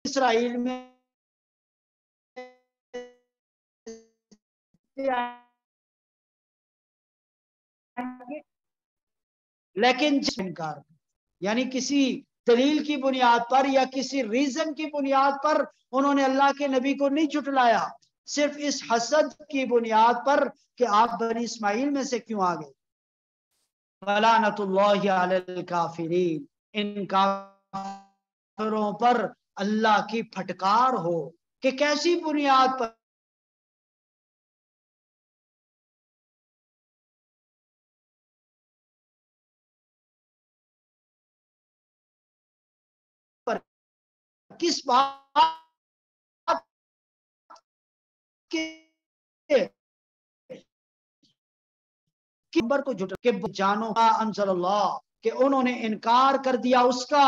اسرائیل میں لیکن انکار، یعنی کسی دلیل کی بنیاد پر یا کسی ریزن کی بنیاد پر انہوں نے اللہ کے نبی کو نہیں جھٹلایا، صرف اس حسد کی بنیاد پر کہ آپ بنی اسماعیل میں سے کیوں آ گئے۔ لعنت اللہ علی الکافرین، ان کافروں پر اللہ کی پھٹکار ہو کہ کیسی بنیاد پر کس بات کے نمبر کو جھٹلا کہ جانو انزل اللہ، کہ انہوں نے انکار کر دیا اس کا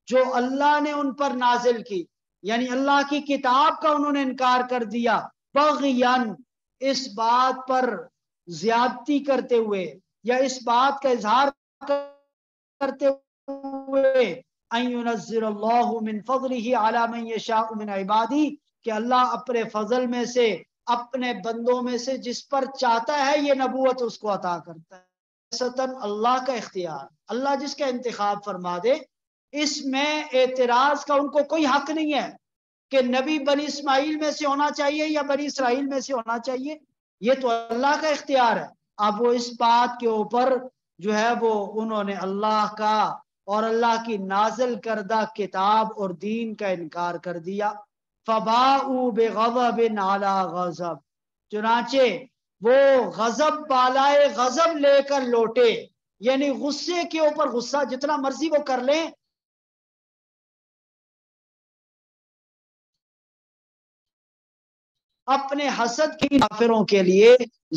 جو اللہ نے ان پر نازل کی، یعنی اللہ کی کتاب کا انہوں نے انکار کر دیا، بغیاً، اس بات پر زیادتی کرتے ہوئے یا اس بات کا اظہار کرتے ہوئے ان ينزل اللہ من فضلہ علی من یشاء من عبادی، کہ اللہ اپنے فضل میں سے اپنے بندوں میں سے جس پر چاہتا ہے یہ نبوت اس کو عطا کرتا ہے۔ ستن اللہ کا اختیار، اللہ جس کا انتخاب فرما دے، اس میں اعتراض کا ان کو کوئی حق نہیں ہے کہ نبی بنی اسماعیل میں سے ہونا چاہیے یا بنی اسرائیل میں سے ہونا چاہیے، یہ تو اللہ کا اختیار ہے۔ اب وہ اس بات کے اوپر جو ہے وہ انہوں نے اللہ کا اور اللہ کی نازل کردہ کتاب اور دین کا انکار کر دیا۔ فَبَاءُوا بِغَضَبٍ عَلَى غَضَبٍ، چنانچہ وہ غضب بالائے غضب لے کر لوٹے، یعنی غصے کے اوپر غصہ، جتنا مرضی وہ کر لیں، اپنے حسد کی کافروں کے لیے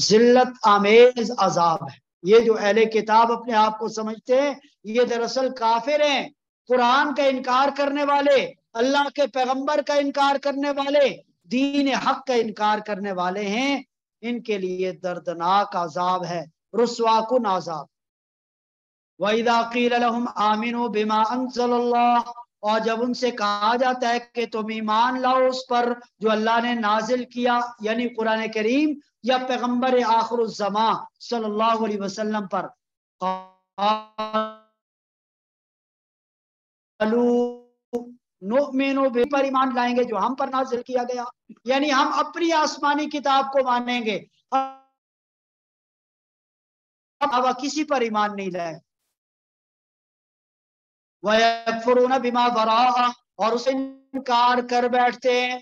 ذلت آمیز عذاب ہے۔ یہ جو اہل کتاب اپنے آپ کو سمجھتے ہیں، یہ دراصل کافر ہیں، قرآن کا انکار کرنے والے، اللہ کے پیغمبر کا انکار کرنے والے، دین حق کا انکار کرنے والے ہیں، ان کے لیے دردناک عذاب ہے، رسوا کن عذاب۔ وَإِذَا قِيلَ لَهُمْ آمِنُوا بِمَا أَنزَلَ اللَّهُ، اور جب ان سے کہا جاتا ہے کہ تم ایمان لاؤ اس پر جو اللہ نے نازل کیا، یعنی قرآن کریم یا پیغمبر آخر الزمان صلی اللہ علیہ وسلم پر، نؤمن پر ایمان لائیں گے جو ہم پر نازل کیا گیا، یعنی ہم اپنی آسمانی کتاب کو مانیں گے، اب کسی پر ایمان نہیں لائے۔ وَيَكْفُرُونَ بِمَا وَرَاءَهُ، اور اسے انکار کر بیٹھتے ہیں۔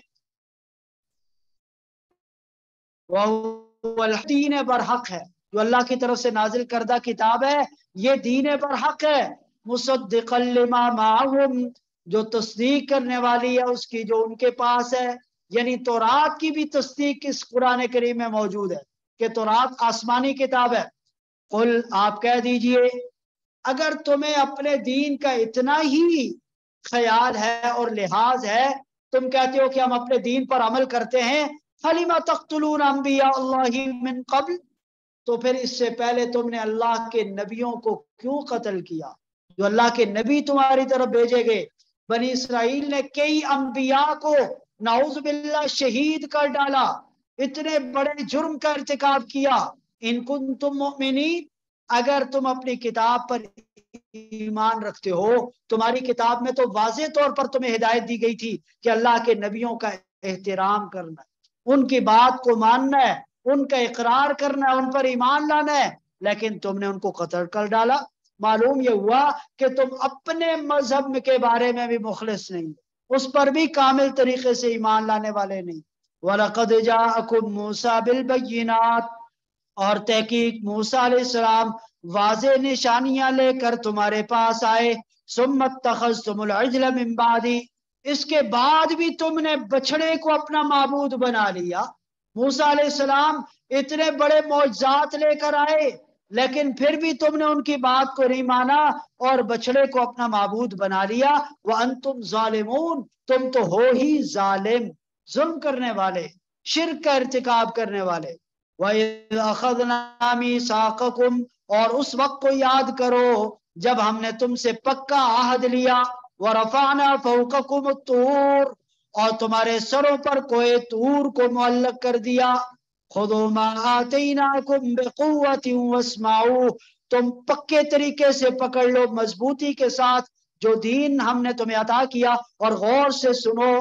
وہ دین برحق ہے، جو اللہ کی طرف سے نازل کردہ کتاب ہے، یہ دین برحق ہے، مصدقا لما معہم، جو تصدیق کرنے والی ہے اس کی جو ان کے پاس ہے، یعنی تورات کی بھی تصدیق اس قرآن کریم میں موجود ہے کہ تورات آسمانی کتاب ہے۔ قل، آپ کہہ دیجئے، اگر تمہیں اپنے دین کا اتنا ہی خیال ہے اور لحاظ ہے، تم کہتے ہو کہ ہم اپنے دین پر عمل کرتے ہیں، فَلِمَ تَقْتُلُونَ أَنْبِيَاءَ اللَّهِ مِنْ قَبْلِ، تو پھر اس سے پہلے تم نے اللہ کے نبیوں کو کیوں قتل کیا، جو اللہ کے نبی تمہاری طرف بھیجے گئے۔ بنی اسرائیل نے کئی انبیاء کو نعوذ باللہ شہید کر ڈالا، اتنے بڑے جرم کا ارتکاب کیا۔ ان کنتم مؤمنین، اگر تم اپنی کتاب پر ایمان رکھتے ہو، تمہاری کتاب میں تو واضح طور پر تمہیں ہدایت دی گئی تھی کہ اللہ کے نبیوں کا احترام کرنا ہے، ان کی بات کو ماننا ہے، ان کا اقرار کرنا ہے، ان پر ایمان لانا ہے، لیکن تم نے ان کو قتل کر ڈالا۔ معلوم یہ ہوا کہ تم اپنے مذہب کے بارے میں بھی مخلص نہیں، اس پر بھی کامل طریقے سے ایمان لانے والے نہیں۔ وَلَقَدْ جَاءَكُم مُوسَىٰ بِالْبَيِّنَاتِ، اور تحقیق موسیٰ علیہ السلام واضح نشانیاں لے کر تمہارے پاس آئے۔ ثُمَّ اتَّخَذْتُمُ الْعِجْلَ مِن بَعْدِهِ، اس کے بعد بھی تم نے بچڑے کو اپنا معبود بنا لیا۔ موسیٰ علیہ السلام اتنے بڑے معجزات لے کر آئے، لیکن پھر بھی تم نے ان کی بات کو نہیں مانا اور بچڑے کو اپنا معبود بنا لیا۔ وَأَنْتُمْ ظَالِمُونَ، تم تو ہو ہی ظالم، ظلم کرنے والے، شرک کا ارتکاب کرنے والے۔ وَإِذْ أَخَذْنَا مِيثَاقَكُمْ، اور اس وقت کو یاد کرو جب ہم نے تم سے پکا عہد لیا۔ وَرَفَعْنَا فَوْقَكُمُ الطُّورَ، اور تمہارے سروں پر کوہ طور کو معلق کر دیا. خذوا ما آتیناکم بقوۃ واسمعوا، تم پکے طریقے سے پکڑ لو، مضبوطی کے ساتھ جو دین ہم نے تمہیں عطا کیا، اور غور سے سنو.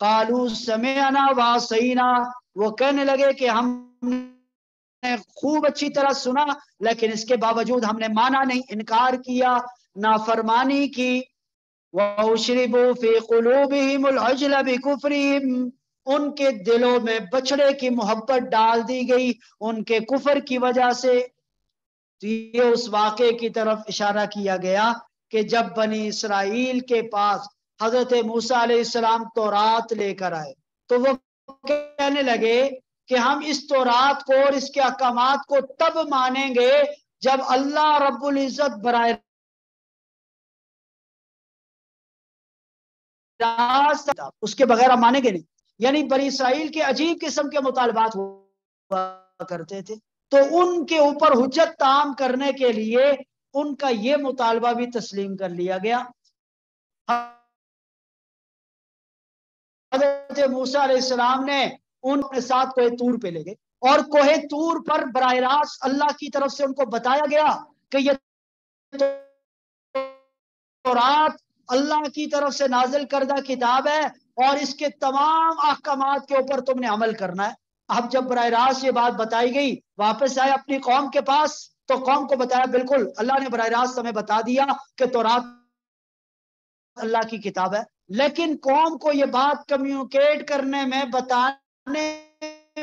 قالوا سمعنا وعصینا، وہ کہنے لگے کہ ہم نے خوب اچھی طرح سنا لیکن اس کے باوجود ہم نے مانا نہیں، انکار کیا، نافرمانی کی. وَأُشْرِبُوا فِي قُلُوبِهِمُ الْعِجْلَ بِكُفْرِهِمْ، ان کے دلوں میں بچڑے کی محبت ڈال دی گئی ان کے کفر کی وجہ سے. تو یہ اس واقعے کی طرف اشارہ کیا گیا کہ جب بنی اسرائیل کے پاس حضرت موسیٰ علیہ السلام تورات لے کر آئے تو وہ کہنے لگے کہ ہم اس تورات کو اور اس کے احکامات کو تب مانیں گے جب اللہ رب العزت براہ راست اس کے بغیر ہم مانیں گے نہیں. یعنی بنی اسرائیل کے عجیب قسم کے مطالبات ہوا کرتے تھے، تو ان کے اوپر حجت تام کرنے کے لیے ان کا یہ مطالبہ بھی تسلیم کر لیا گیا. حضرت موسیٰ علیہ السلام نے ان کے ساتھ کوہ طور پہ لے گئے اور کوہ طور پر براہ راست اللہ کی طرف سے ان کو بتایا گیا کہ یہ تورات اللہ کی طرف سے نازل کردہ کتاب ہے اور اس کے تمام احکامات کے اوپر تم نے عمل کرنا ہے. اب جب براہ راست یہ بات بتائی گئی، واپس آئے اپنی قوم کے پاس تو قوم کو بتایا بالکل اللہ نے براہ راست ہمیں بتا دیا کہ تورات اللہ کی کتاب ہے. لیکن قوم کو یہ بات کمیونیکیٹ کرنے میں، بتانے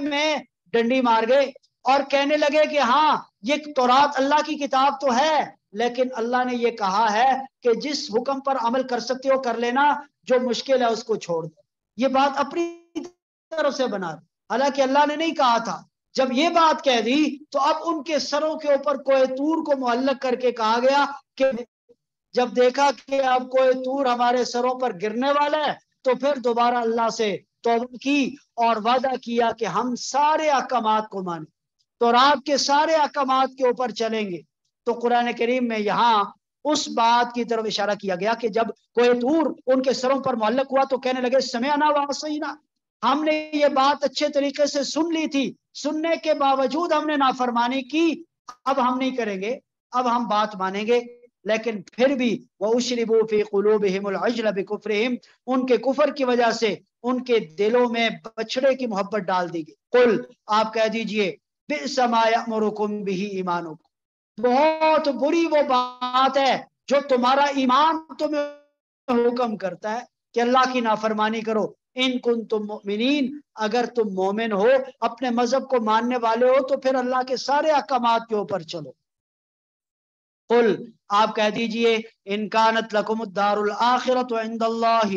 میں ڈنڈی مار گئے اور کہنے لگے کہ ہاں یہ تورات اللہ کی کتاب تو ہے لیکن اللہ نے یہ کہا ہے کہ جس حکم پر عمل کر سکتے ہو کر لینا، جو مشکل ہے اس کو چھوڑ دو. یہ بات اپنی طرف سے بنا دو، حالانکہ اللہ نے نہیں کہا تھا. جب یہ بات کہہ دی تو اب ان کے سروں کے اوپر کوہ طور کو معلق کر کے کہا گیا کہ جب دیکھا کہ اب کوہ طور ہمارے سروں پر گرنے والا ہے تو پھر دوبارہ اللہ سے توبہ کی اور وعدہ کیا کہ ہم سارے احکامات کو مانیں، تورات کے سارے احکامات کے اوپر چلیں گے. تو قرآن کریم میں یہاں اس بات کی طرف اشارہ کیا گیا کہ جب کوہ طور ان کے سروں پر معلق ہوا تو کہنے لگے سمعنا وعصینا، ہم نے یہ بات اچھے طریقے سے سن لی تھی، سننے کے باوجود ہم نے نافرمانی کی، اب ہم نہیں کریں گے، اب ہم بات مانیں گے. لیکن پھر بھی وَأُشْرِبُوا فِي قُلُوبِهِمُ الْعِجْلَ بِكُفْرِهِمْ، ان کے کفر کی وجہ سے ان کے دلوں میں بچڑے کی محبت ڈال دی گئی. قل، آپ کہہ دیجئے بِئْسَ مَا يَأْمُرُكُمْ بِهِ ایمانکم، بہت بری وہ بات ہے جو تمہارا ایمان تمہیں حکم کرتا ہے کہ اللہ کی نافرمانی کرو. ان کنتم مؤمنین، اگر تم مومن ہو، اپنے مذہب کو ماننے والے ہو تو پھر اللہ کے سارے احکامات کے اوپر چلو. قل، آپ کہہ دیجئے ان کانت لکم الدار الآخرۃ عند اللہ،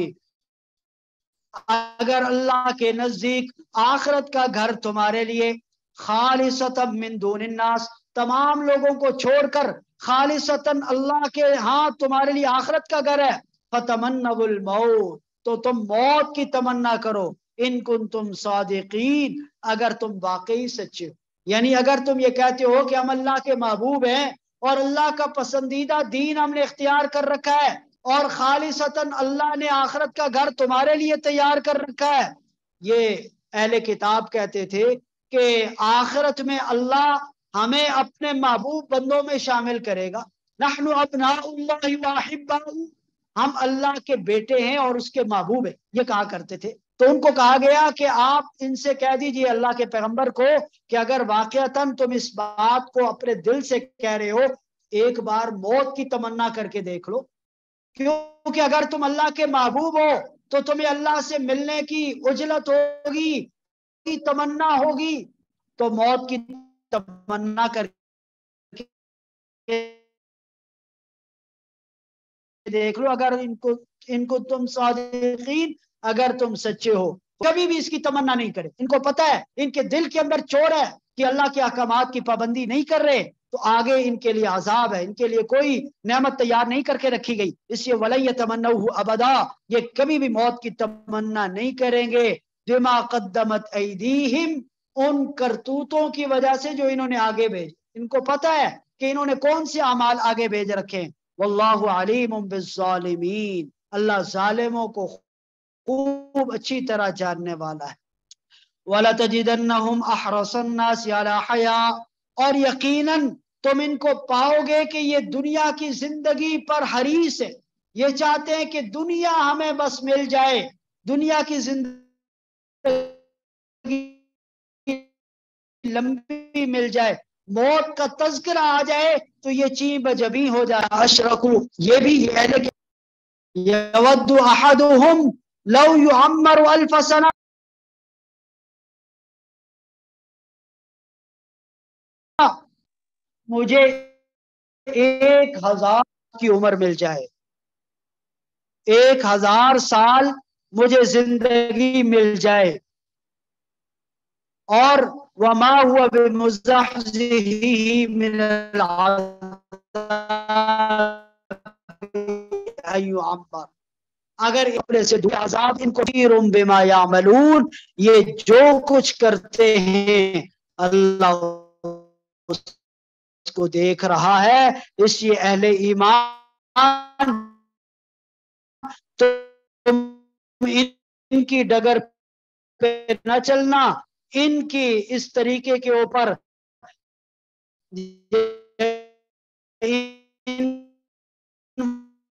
اگر اللہ کے نزدیک آخرت کا گھر تمہارے لیے خالصتا من دون الناس، تمام لوگوں کو چھوڑ کر خالصتا اللہ کے ہاں تمہارے لیے آخرت کا گھر ہے، فتمنوا الموت، تو تم موت کی تمنا کرو، ان کنتم صادقین، اگر تم واقعی سچے ہو. یعنی اگر تم یہ کہتے ہو کہ ہم اللہ کے محبوب ہیں اور اللہ کا پسندیدہ دین ہم نے اختیار کر رکھا ہے اور خالصتاً اللہ نے آخرت کا گھر تمہارے لیے تیار کر رکھا ہے. یہ اہل کتاب کہتے تھے کہ آخرت میں اللہ ہمیں اپنے محبوب بندوں میں شامل کرے گا. نحن ابناء اللہ واحباؤ، ہم اللہ کے بیٹے ہیں اور اس کے محبوب ہیں، یہ کہا کرتے تھے. تو ان کو کہا گیا کہ آپ ان سے کہہ دیجئے اللہ کے پیغمبر کو کہ اگر واقعتاً تم اس بات کو اپنے دل سے کہہ رہے ہو، ایک بار موت کی تمنا کر کے دیکھ لو، کیونکہ اگر تم اللہ کے محبوب ہو تو تمہیں اللہ سے ملنے کی عجلت ہوگی، تمنا ہوگی، تو موت کی تمنا کر کے دیکھ لو. اگر ان کو تم صادقین، اگر تم سچے ہو، کبھی بھی اس کی تمنا نہیں کرے. ان کو پتا ہے، ان کے دل کے اندر چور ہے کہ اللہ کے احکامات کی پابندی نہیں کر رہے تو آگے ان کے لیے عذاب ہے، ان کے لیے کوئی نعمت تیار نہیں کر کے رکھی گئی. اس لیے وَلَن يَتَمَنَّوْهُ أَبَدًا، یہ کبھی بھی موت کی تمنا نہیں کریں گے. بِمَا قَدَّمَتْ أَيْدِيهِمْ، ان کرتوتوں کی وجہ سے جو انہوں نے آگے بھیج. ان کو پتا ہے کہ انہوں نے کون سے اعمال آگے بھیج رکھے ہیں. واللہ علیم بالظالمین، اللہ ظالموں کو خوب خوب اچھی طرح جاننے والا ہے۔ وَلَتَجِدَنَّهُمْ أَحْرَصَ النَّاسِ عَلَى حَيَاءٍ، اور یقیناً تم ان کو پاؤ گے کہ یہ دنیا کی زندگی پر حریص ہے، یہ چاہتے ہیں کہ دنیا ہمیں بس مل جائے، دنیا کی زندگی لمبی مل جائے، موت کا تذکرہ آ جائے تو یہ چین بجبیں ہو جائے۔ اشرکو، یہ بھی ہے لیکن یود احدہم لو یعمر الف سنہ، مجھے 1000 کی عمر مل جائے، 1000 سال مجھے زندگی مل جائے، اور وما هو بمزحزحه من العذاب ان يعمر، اگر اپنے سے دور عذاب ان کو بما يعملون، یہ جو کچھ کرتے ہیں اللہ اس کو دیکھ رہا ہے، اس لیے اہل ایمان تم ان کی ڈگر پہ نہ چلنا، ان کی اس طریقے کے اوپر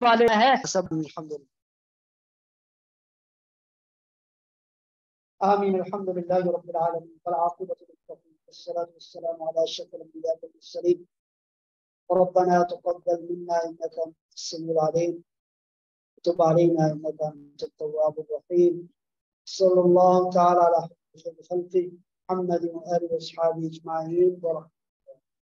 والے ہے سب۔ الحمدللہ، آمین، الحمدللہ رب العالمین، والعاقبۃ للمتقین، والصلاۃ والسلام علی اشرف الانبیاء والمرسلین، ربنا تقبل منا انك انت السميع العليم وتب علينا انك انت التواب الرحيم، صلى الله تعالى على خير خلقه محمد وآله وأصحابه أجمعين.